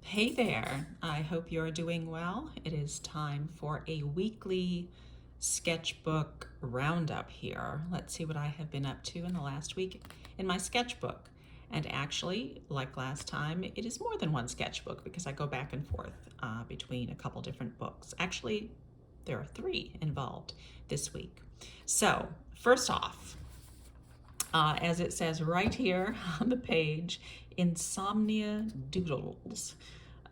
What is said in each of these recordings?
Hey there, I hope you're doing well. It is time for a weekly sketchbook roundup here. Let's see what I have been up to in the last week in my sketchbook. And actually, like last time, it is more than one sketchbook because I go back and forth between a couple different books. Actually, there are three involved this week. So, first off, as it says right here on the page, insomnia doodles.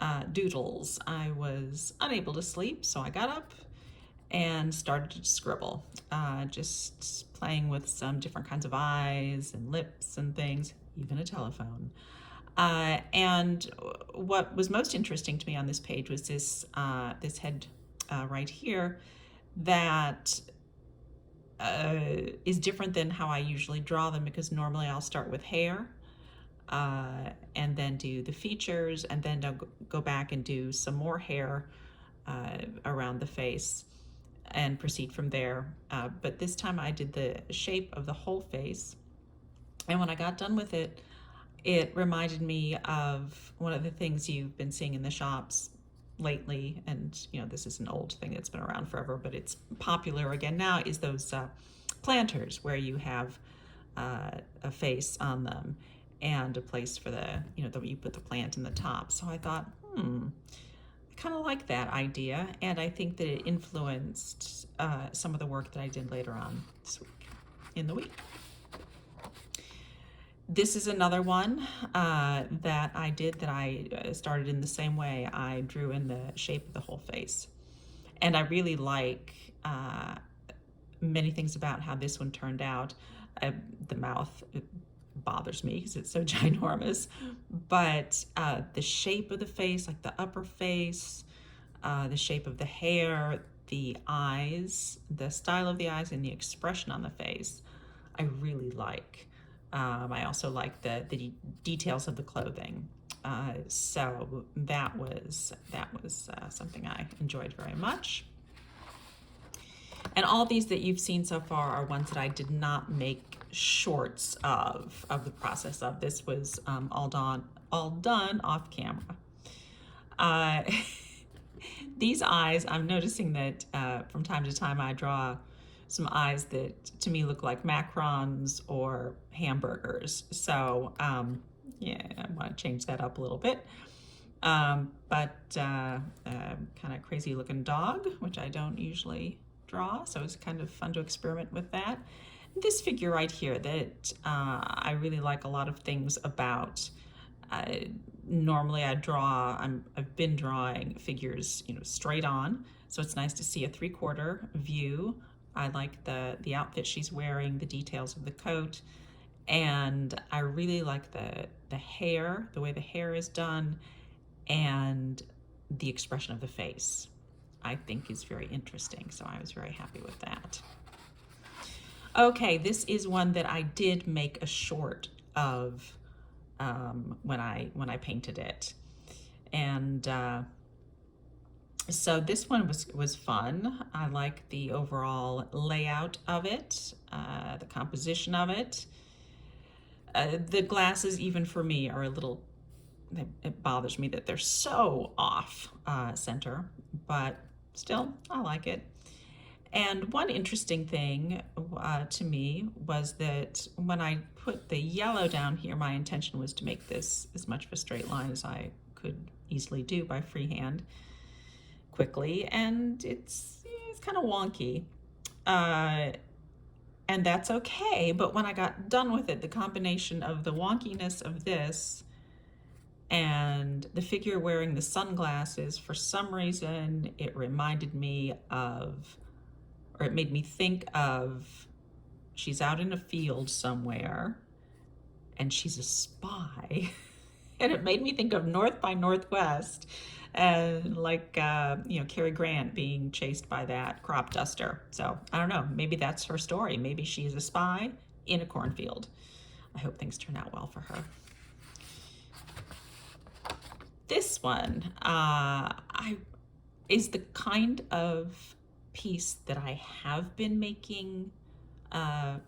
I was unable to sleep, so I got up and started to scribble, just playing with some different kinds of eyes and lips and things, even a telephone. And what was most interesting to me on this page was this head right here that is different than how I usually draw them, because normally I'll start with hair and then do the features, and then I'll go back and do some more hair around the face and proceed from there. But this time I did the shape of the whole face, and when I got done with it, it reminded me of one of the things you've been seeing in the shops lately, and this is an old thing that's been around forever, but it's popular again now, is those planters where you have a face on them and a place for you put the plant in the top. So I thought, I kind of like that idea, and I think that it influenced some of the work that I did later on this week, in the week. This is another one that I did that I started in the same way. I drew in the shape of the whole face. And I really like many things about how this one turned out. The mouth bothers me because it's so ginormous, but the shape of the face, like the upper face, the shape of the hair, the eyes, the style of the eyes, and the expression on the face, I really like. I also like the details of the clothing. So that was something I enjoyed very much. And all these that you've seen so far are ones that I did not make shorts of the process of. This was all done off camera. These eyes, I'm noticing that from time to time I draw some eyes that to me look like macarons or hamburgers. So yeah, I want to change that up a little bit. But kind of crazy looking dog, which I don't usually draw, so it's kind of fun to experiment with that. This figure right here that I really like a lot of things about. Normally I've been drawing figures, straight on, so it's nice to see a 3/4 view. I like the outfit she's wearing, the details of the coat, and I really like the hair, the way the hair is done, and the expression of the face, I think, is very interesting. So I was very happy with that. Okay, this is one that I did make a short of when I painted it, and so this one was fun. I like the overall layout of it, the composition of it. The glasses, even for me, are a little, it bothers me that they're so off center, but still, I like it. And one interesting thing to me was that when I put the yellow down here, my intention was to make this as much of a straight line as I could easily do by freehand quickly, and it's kind of wonky. And that's okay, but when I got done with it, the combination of the wonkiness of this and the figure wearing the sunglasses, for some reason, it reminded me of, or it made me think of, she's out in a field somewhere and she's a spy. And it made me think of North by Northwest, and like Cary Grant being chased by that crop duster. So I don't know, maybe that's her story. Maybe she's a spy in a cornfield. I hope things turn out well for her. This one is the kind of piece that I have been making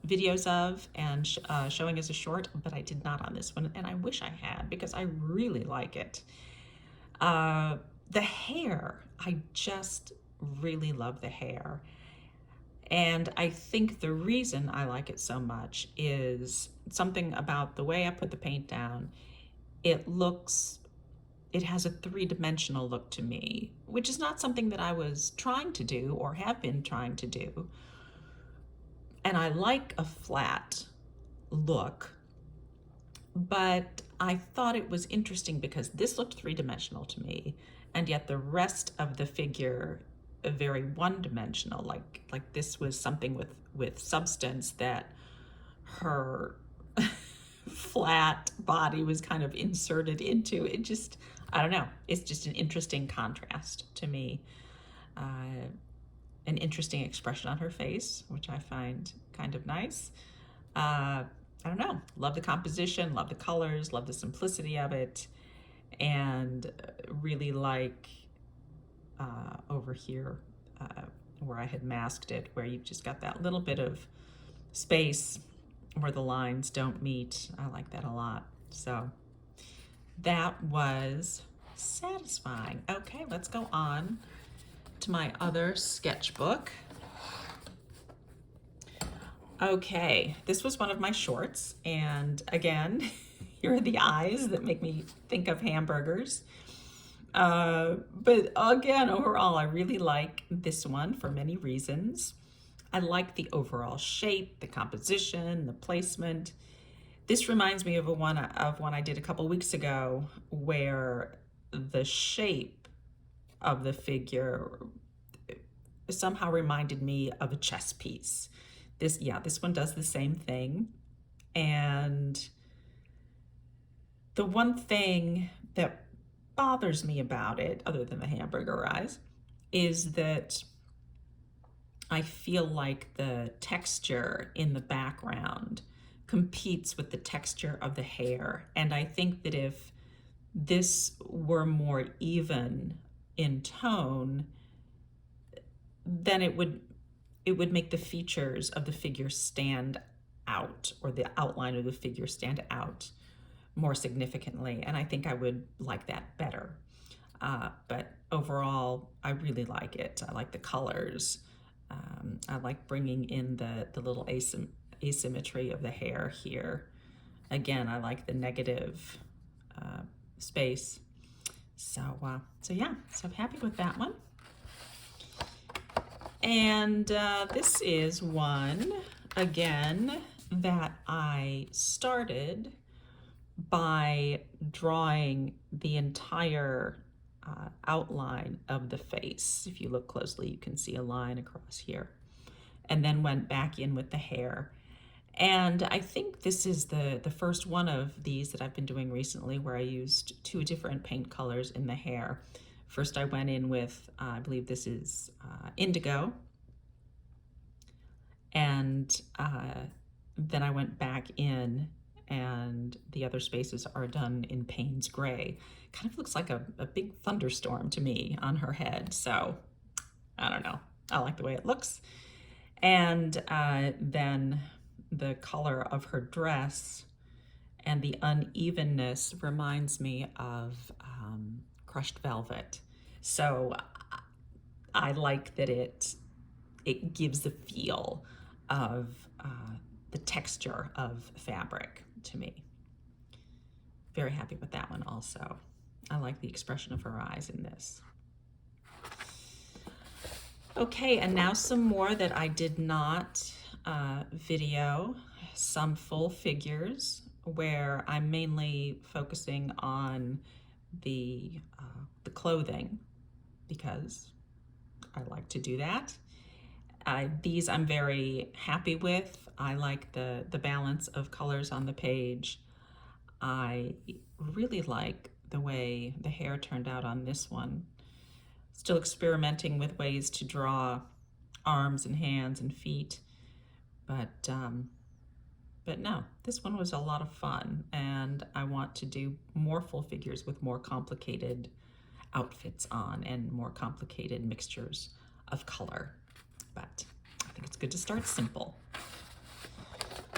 videos of and showing as a short, but I did not on this one, and I wish I had, because I really like it. The hair, I just really love the hair. And I think the reason I like it so much is something about the way I put the paint down. It looks, it has a three-dimensional look to me, which is not something that I was trying to do or have been trying to do. And I like a flat look, but I thought it was interesting because this looked three-dimensional to me, and yet the rest of the figure very one-dimensional. Like this was something with substance that her flat body was kind of inserted into. It just, I don't know. It's just an interesting contrast to me. An interesting expression on her face, which I find kind of nice. I don't know. Love the composition, love the colors, love the simplicity of it, and really like over here where I had masked it, where you've just got that little bit of space where the lines don't meet. I like that a lot. So that was satisfying. Okay, let's go on to my other sketchbook. Okay, this was one of my shorts, and again, here are the eyes that make me think of hamburgers. But again, overall, I really like this one for many reasons. I like the overall shape, the composition, the placement. This reminds me of one I did a couple weeks ago where the shape of the figure somehow reminded me of a chess piece. This one does the same thing. And the one thing that bothers me about it, other than the hamburger eyes, is that I feel like the texture in the background competes with the texture of the hair. And I think that if this were more even in tone, then it would make the features of the figure stand out, or the outline of the figure stand out more significantly. And I think I would like that better. But overall, I really like it. I like the colors. I like bringing in the little asymmetry of the hair here. Again, I like the negative space. So yeah, so I'm happy with that one. And this is one, again, that I started by drawing the entire outline of the face. If you look closely, you can see a line across here. And then went back in with the hair. And I think this is the first one of these that I've been doing recently where I used two different paint colors in the hair. First I went in with, I believe this is indigo, and then I went back in, and the other spaces are done in Payne's Gray. Kind of looks like a big thunderstorm to me on her head, so I don't know. I like the way it looks. And then the color of her dress and the unevenness reminds me of crushed velvet. So I like that it gives the feel of the texture of fabric to me. Very happy with that one also. I like the expression of her eyes in this. Okay, and now some more that I did not video, some full figures where I'm mainly focusing on the clothing because I like to do that. These I'm very happy with. I like the balance of colors on the page. I really like the way the hair turned out on this one. Still experimenting with ways to draw arms and hands and feet, but no, this one was a lot of fun, and I want to do more full figures with more complicated outfits on and more complicated mixtures of color. But I think it's good to start simple.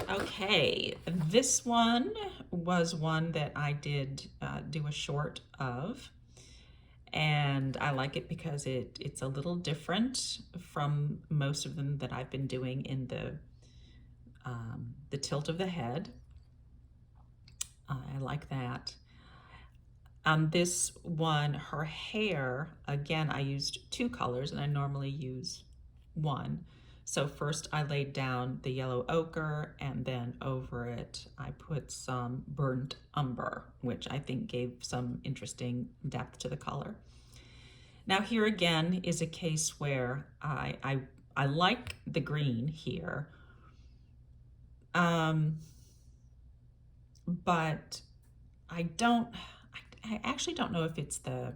Okay, this one was one that I did do a short of. And I like it because it's a little different from most of them that I've been doing in the tilt of the head. I like that. On this one, her hair, again, I used two colors and I normally use one. So first I laid down the yellow ochre, and then over it I put some burnt umber, which I think gave some interesting depth to the color. Now here again is a case where I like the green here, but I actually don't know if it's the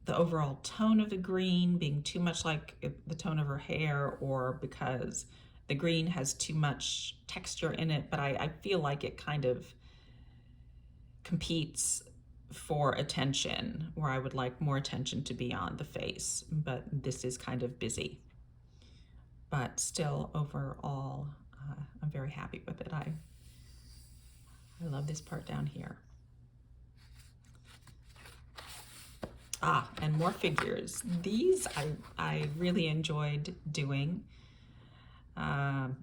the overall tone of the green being too much like the tone of her hair, or because the green has too much texture in it, but I feel like it kind of competes for attention, where I would like more attention to be on the face, but this is kind of busy. But still, overall, I'm very happy with it. I love this part down here. And more figures. These I really enjoyed doing. Again,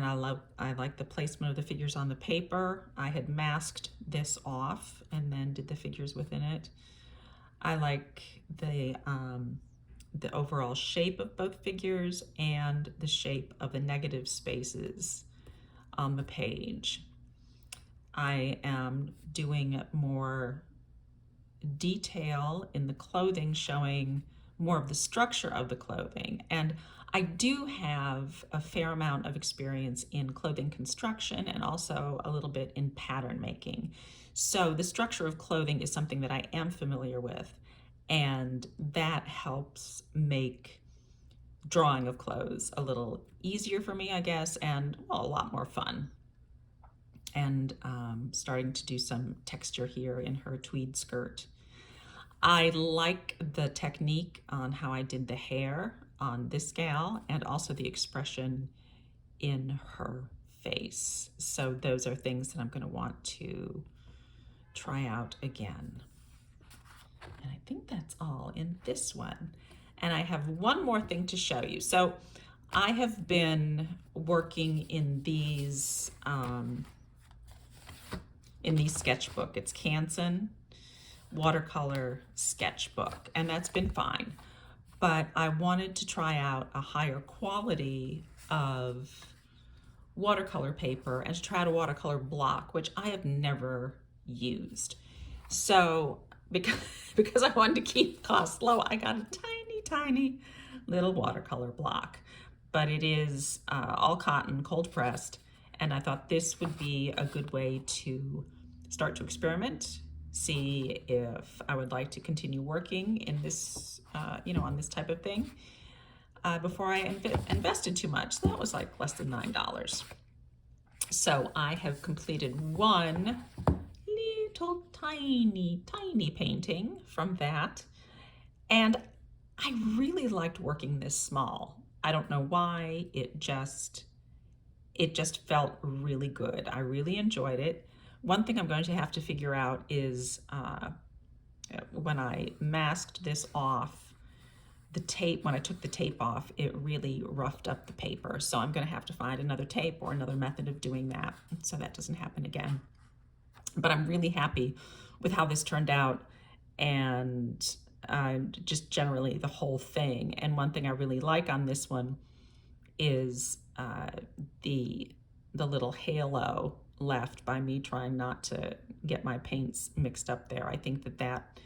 I like the placement of the figures on the paper. I had masked this off and then did the figures within it. I like the overall shape of both figures and the shape of the negative spaces on the page. I am doing more detail in the clothing, showing more of the structure of the clothing. And I do have a fair amount of experience in clothing construction and also a little bit in pattern making. So the structure of clothing is something that I am familiar with, and that helps make drawing of clothes a little easier for me, I guess, and well, a lot more fun. And starting to do some texture here in her tweed skirt. I like the technique on how I did the hair on this gal, and also the expression in her face. So those are things that I'm going to want to try out again. And I think that's all in this one. And I have one more thing to show you. So I have been working in these sketchbook. It's Canson watercolor sketchbook, and that's been fine. But I wanted to try out a higher quality of watercolor paper and to try out a watercolor block, which I have never used. So because I wanted to keep costs low, I got a tiny little watercolor block, but it is all cotton, cold pressed, and I thought this would be a good way to start to experiment, see if I would like to continue working in this, on this type of thing before I invested too much. That was like less than $9. So I have completed one little tiny painting from that, and I really liked working this small. I don't know why, it just felt really good. I really enjoyed it. One thing I'm going to have to figure out is when I masked this off, the tape, when I took the tape off, it really roughed up the paper. So I'm going to have to find another tape or another method of doing that so that doesn't happen again. But I'm really happy with how this turned out, and just generally the whole thing. And one thing I really like on this one is the little halo left by me trying not to get my paints mixed up there. I think that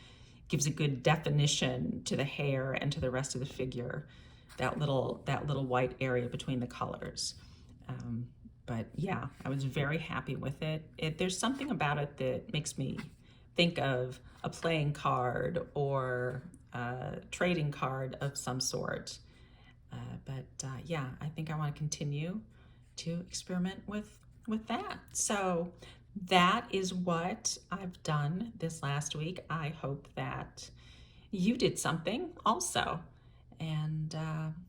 gives a good definition to the hair and to the rest of the figure, that little white area between the colors. But yeah, I was very happy with it. There's something about it that makes me think of a playing card or a trading card of some sort. Yeah, I think I want to continue to experiment with that. So that is what I've done this last week. I hope that you did something also. And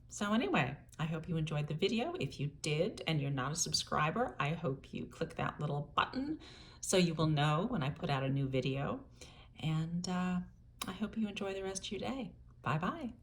so anyway, I hope you enjoyed the video. If you did and you're not a subscriber, I hope you click that little button so you will know when I put out a new video. And I hope you enjoy the rest of your day. Bye-bye.